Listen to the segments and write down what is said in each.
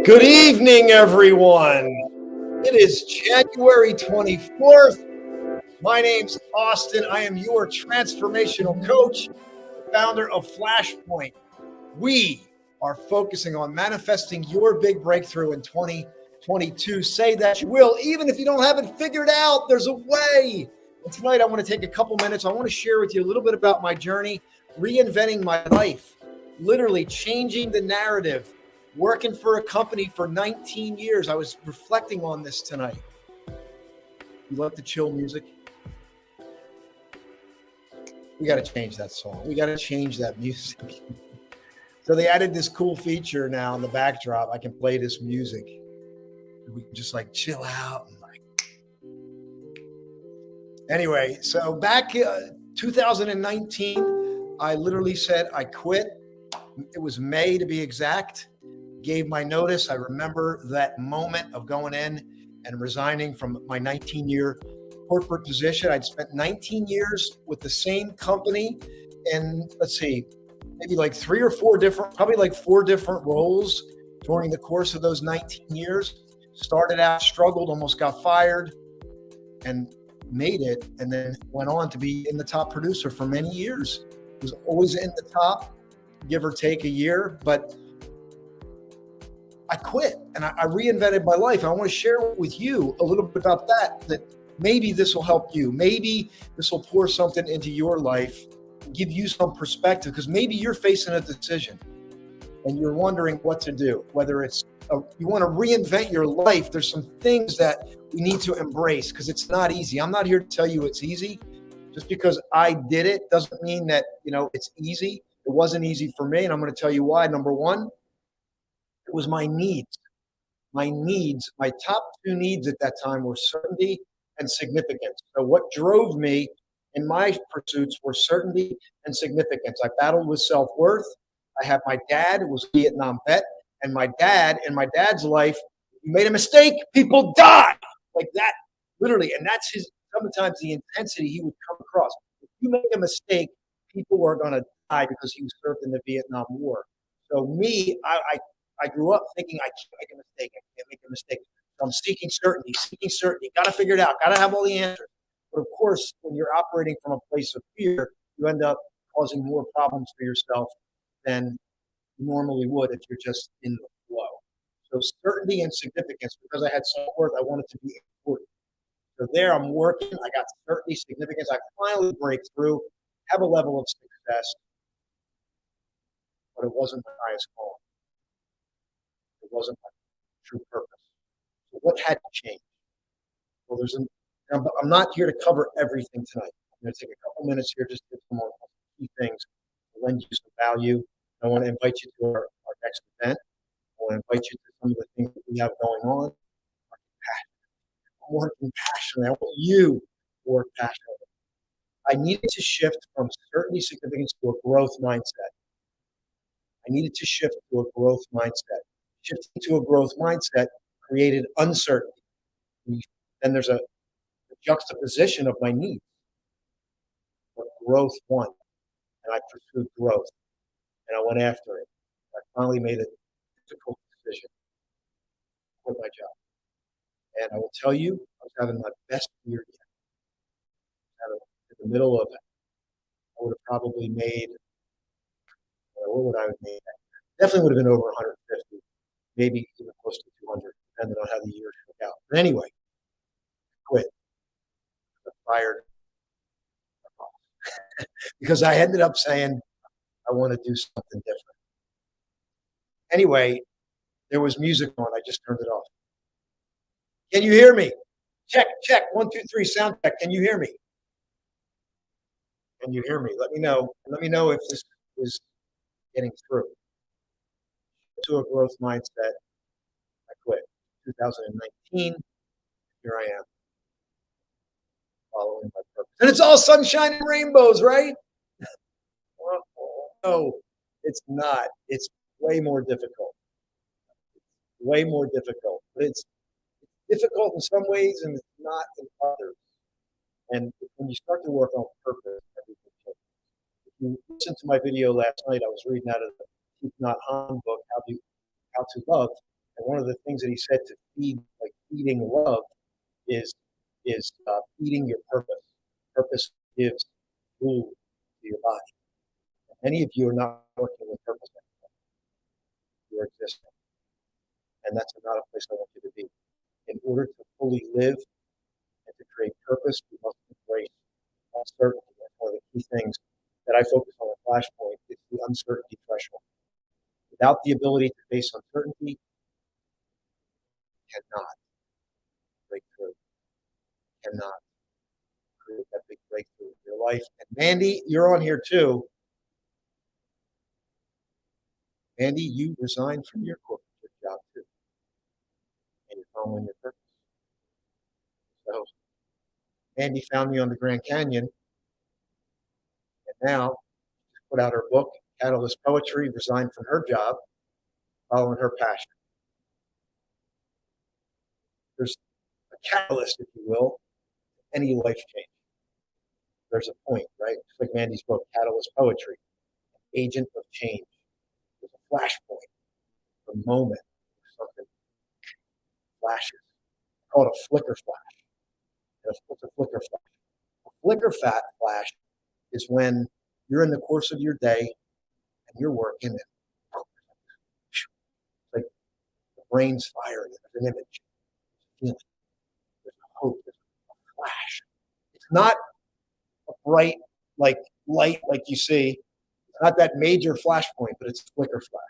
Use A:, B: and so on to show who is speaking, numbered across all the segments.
A: Good evening, everyone. It is January 24th. My name's Austin. I am your transformational coach, founder of Flashpoint. We are focusing on manifesting your big breakthrough in 2022. Say that you will, even if you don't have it figured out, there's a way. And tonight I want to take a couple minutes. I want to share with you a little bit about my journey, reinventing my life, literally changing the narrative. Working for a company for 19 years. I was reflecting on this tonight. You like the chill music? We got to change that song. We got to change that music. So they added this cool feature now in the backdrop. I can play this music. We can just like chill out and like. Anyway, so back 2019, I literally said I quit. It was May to be exact. Gave my notice. I remember that moment of going in and resigning from my 19-year corporate position. I'd spent 19 years with the same company and let's see, maybe like four different roles during the course of those 19 years. Started out, struggled, almost got fired and made it, and then went on to be in the top producer for many years. Was always in the top, give or take a year, but I quit and I reinvented my life. And I want to share with you a little bit about that maybe this will help you. Maybe this will pour something into your life, give you some perspective, because maybe you're facing a decision and you're wondering what to do. Whether it's you want to reinvent your life, there's some things that we need to embrace because it's not easy. I'm not here to tell you it's easy. Just because I did it doesn't mean that, it's easy. It wasn't easy for me. And I'm going to tell you why. Number one, it was my needs. My top two needs at that time were certainty and significance. So what drove me in my pursuits were certainty and significance. I battled with self-worth. I had my dad, who was a Vietnam vet, and my dad, in my dad's life, you made a mistake, people die. Like that, literally. And that's sometimes the intensity he would come across. If you make a mistake, people are going to die because he was served in the Vietnam War. So me, I grew up thinking I can't make a mistake. I can't make a mistake. So I'm seeking certainty. Got to figure it out. Got to have all the answers. But of course, when you're operating from a place of fear, you end up causing more problems for yourself than you normally would if you're just in the flow. So certainty and significance, because I had self-worth, I wanted to be important. So there I'm working. I got certainty, significance. I finally break through, have a level of success, but it wasn't my highest calling. It wasn't my true purpose. So what had to change? Well, I'm not here to cover everything tonight. I'm going to take a couple minutes here just to get some more key things to lend you some value. I want to invite you to our next event. I want to invite you to some of the things that we have going on. I'm working passionately. I want you to work passionately. I needed to shift from certainty, significance to a growth mindset. Shifting to a growth mindset created uncertainty. Then there's a juxtaposition of my needs. But growth won, and I pursued growth, and I went after it. I finally made a difficult decision, quit my job. And I will tell you, I was having my best year yet. In the middle of it, I would have probably made, what would I have made? Definitely would have been over 150. Maybe even close to 200, depending on how the year shook out. But anyway, quit. I fired because I ended up saying I want to do something different. Anyway, there was music on. I just turned it off. Can you hear me? Check. 1, 2, 3. Sound check. Can you hear me? Can you hear me? Let me know. Let me know if this is getting through. To a growth mindset. I quit. 2019. Here I am. Following my purpose. And it's all sunshine and rainbows, right? No, it's not. It's way more difficult. But it's difficult in some ways and it's not in others. And when you start to work on purpose, everything changes. If you listen to my video last night, I was reading out of the Keep Not Harm book, How to Love, And one of the things that he said to feed, like feeding love, is feeding your purpose. Purpose gives food to your body. Many of you are not working with purpose anymore. You're existing, and that's not a place I want you to be. In order to fully live and to create purpose, we must embrace uncertainty. That's one of the key things that I focus on at Flashpoint. It's the uncertainty threshold. Without the ability to face uncertainty, you cannot break through. Cannot create that big breakthrough in your life. And Mandy, you're on here too. Mandy, you resigned from your corporate job too, and you're following your purpose. So Mandy found me on the Grand Canyon, and now she put out her book, Catalyst Poetry, resigned from her job, following her passion. There's a catalyst, if you will, any life change. There's a point, right? Just like Mandy's book, Catalyst Poetry, Agent of Change. There's a flashpoint, a moment, something flashes. I call it a flicker flash. What's a flicker flash? A flicker flash is when you're in the course of your day and you're working, and like the brain's firing. There's an image, there's a feeling, there's a hope, there's a flash. It's not a bright like light like you see. It's not that major flashpoint, but it's a flicker flash.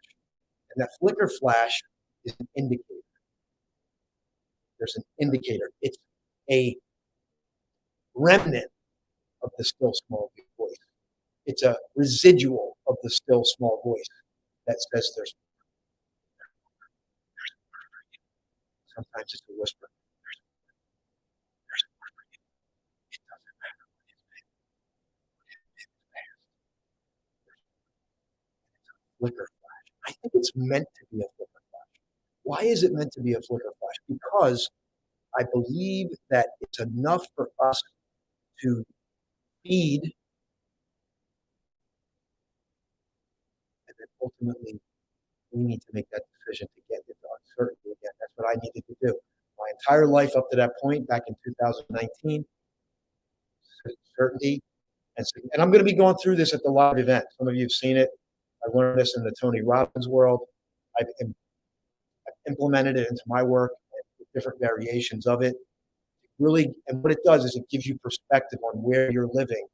A: And that flicker flash is an indicator. There's an indicator. It's a remnant of the still small voice. It's a residual of the still small voice that says there's. Sometimes it's a whisper. There's more for you. It doesn't matter what it's been. It's past. It's a flicker flash. I think it's meant to be a flicker flash. Why is it meant to be a flicker flash? Because I believe that it's enough for us to feed, and then ultimately we need to make that decision to get into uncertainty again. That's what I needed to do. My entire life up to that point, back in 2019, certainty. And I'm going to be going through this at the live event. Some of you have seen it. I learned this in the Tony Robbins world. I've implemented it into my work, different variations of it. Really, and what it does is it gives you perspective on where you're living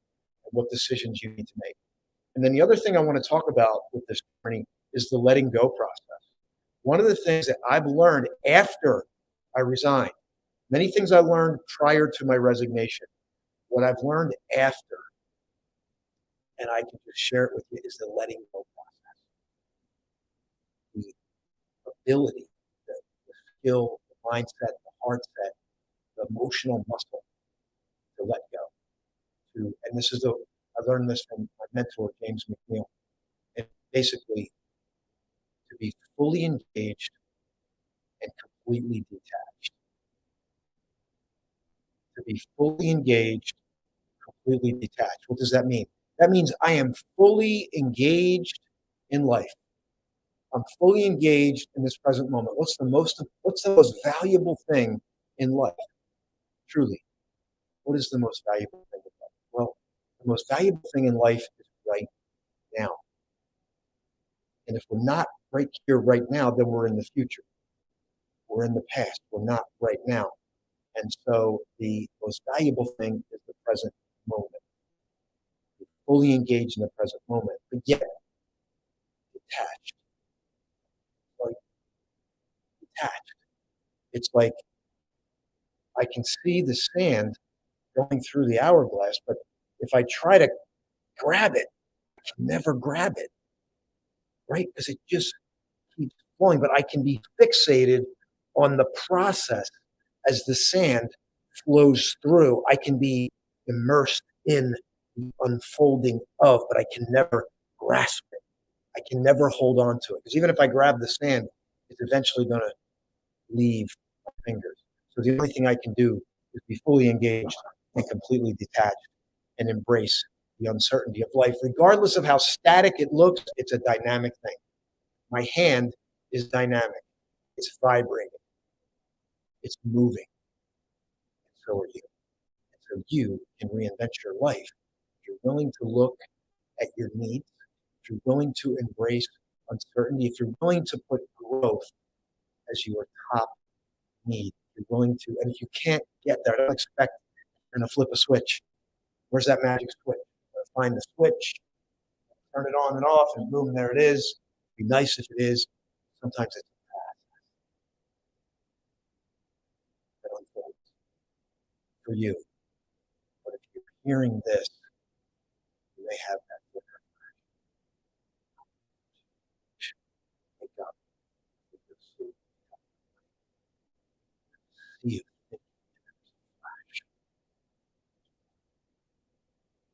A: and what decisions you need to make. And then the other thing I want to talk about with this journey is the letting go process. One of the things that I've learned after I resigned, many things I learned prior to my resignation, what I've learned after, and I can just share it with you, is the letting go process. The ability, the skill, the mindset, the heart set, the emotional muscle to let go. And this is I learned this from my mentor, James McNeil. And basically, to be fully engaged and completely detached. To be fully engaged, completely detached. What does that mean? That means I am fully engaged in life. I'm fully engaged in this present moment. What's the most valuable thing in life? Truly, what is the most valuable thing in life? Well, the most valuable thing in life is right now. And if we're not right here, right now, then we're in the future. We're in the past. We're not right now. And so the most valuable thing is the present moment. We're fully engaged in the present moment, but yet detached. Like detached. It's like I can see the sand going through the hourglass, but if I try to grab it, I can never grab it, right? Because it just keeps flowing, but I can be fixated on the process as the sand flows through. I can be immersed in the unfolding of, but I can never grasp it. I can never hold on to it. Because even if I grab the sand, it's eventually going to leave my fingers. So the only thing I can do is be fully engaged and completely detached and embrace the uncertainty of life. Regardless of how static it looks, it's a dynamic thing. My hand is dynamic. It's vibrating, it's moving, and so are you. And so you can reinvent your life if you're willing to look at your needs, if you're willing to embrace uncertainty, if you're willing to put growth as your top need, if you're willing to, and if you can't get there, don't expect you're going to flip a switch. Where's that magic switch? Find the switch, turn it on and off, and boom, there it is. Be nice if it is. Sometimes it's a path that unfolds for you. But if you're hearing this, you may have that flicker. Wake up. See you.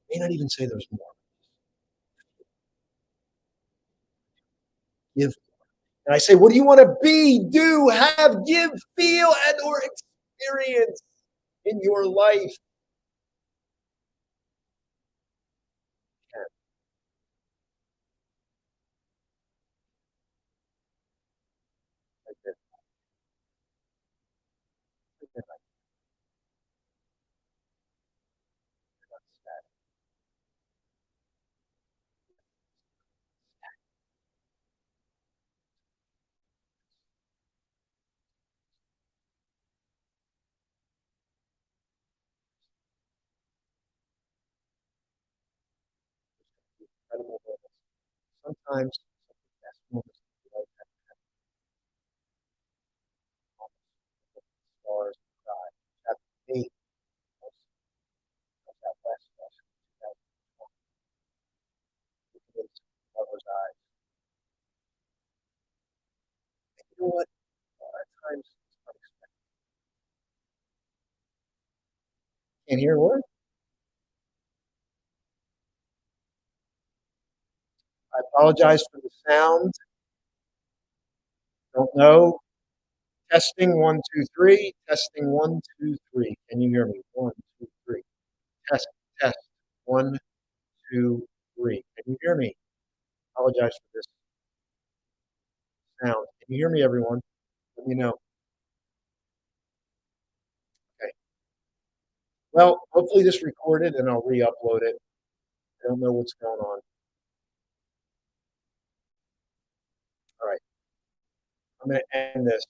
A: May not even say there's more. Give. And I say, what do you want to be, do, have, give, feel, and or experience in your life? Incredible moments. Sometimes some of the best moments of your life have stars cry. Chapter 8 of that last lesson. That look into lover's eyes. And you know what? At times it's unexpected. Can't hear a word. I apologize for the sound. Don't know. Testing 1, 2, 3. Testing 1, 2, 3. Can you hear me? 1, 2, 3. Test, test. 1, 2, 3. Can you hear me? Apologize for this sound. Can you hear me, everyone? Let me know. Okay. Well, hopefully this recorded and I'll re-upload it. I don't know what's going on. All right. I'm going to end this.